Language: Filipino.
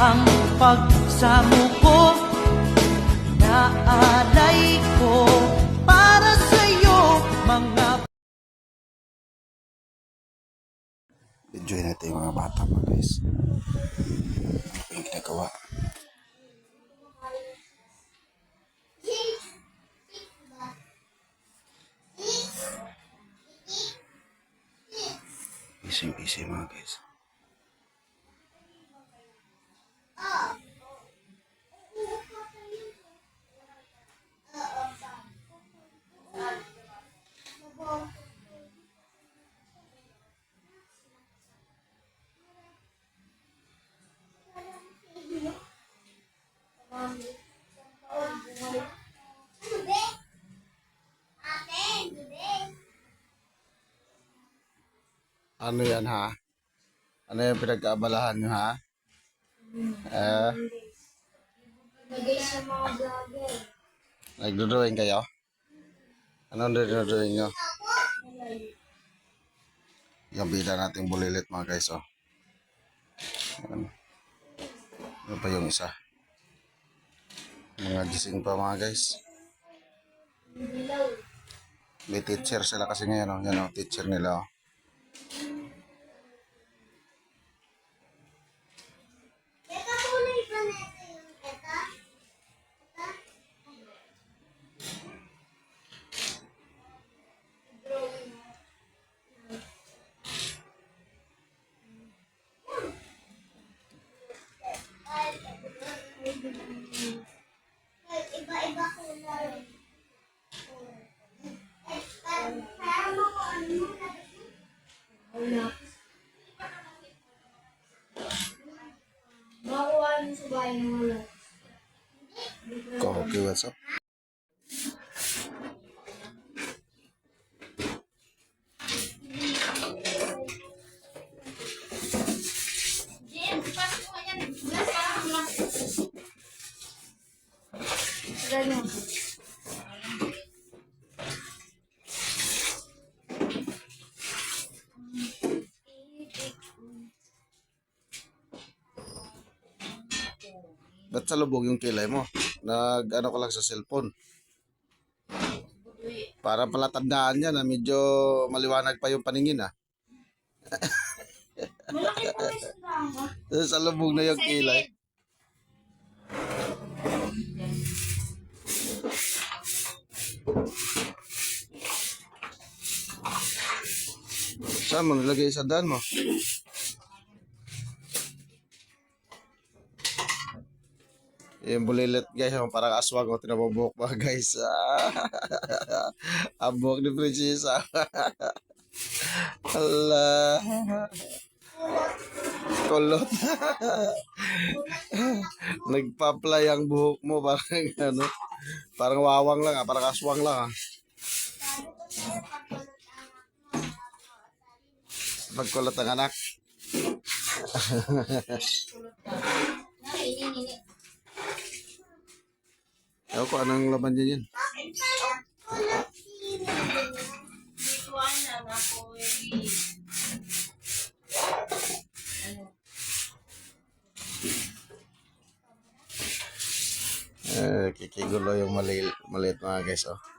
ang pagsamo ko, inaalay ko para sa'yo mga. Enjoy natin yung mga bata mga guys. Ano pa yung ginagawa? Easy mga guys. Ano yan ha? Ano yung pinagkaabalahan nyo ha? Lagay sa mga vlogger. Nagdodrawing kayo? Anong dodrawing nyo? Yung bida nating bulilit mga guys oh. Ano pa yung isa? Mga gising pa mga guys. May teacher sila kasi ngayon oh. Yan oh, teacher nila oh. Iba-iba kulay. Wala. Makuha niyo sa bahay ng wala. Okay, what's up? Ganyan. Ba't sa lubog yung kilay mo? Nag-ano ka lang sa cellphone. Para palatandaan yan na medyo maliwanag pa yung paningin ah. Malaki po yung Sa lubog na yung kilay. Saan mo nilagay sa daan mo? Yung bulilit guys, yung parang aswang o tinabubok pa guys. Ang buhok ni Prinsesa. Hala. Kulot. Nagpa-apply ang buhok mo parang ano. Parang wawang lang parang aswang lang Pagkulot ang anak. Ewan ko anong laman niya yan. Kikigulo yung maliit mga guys oh.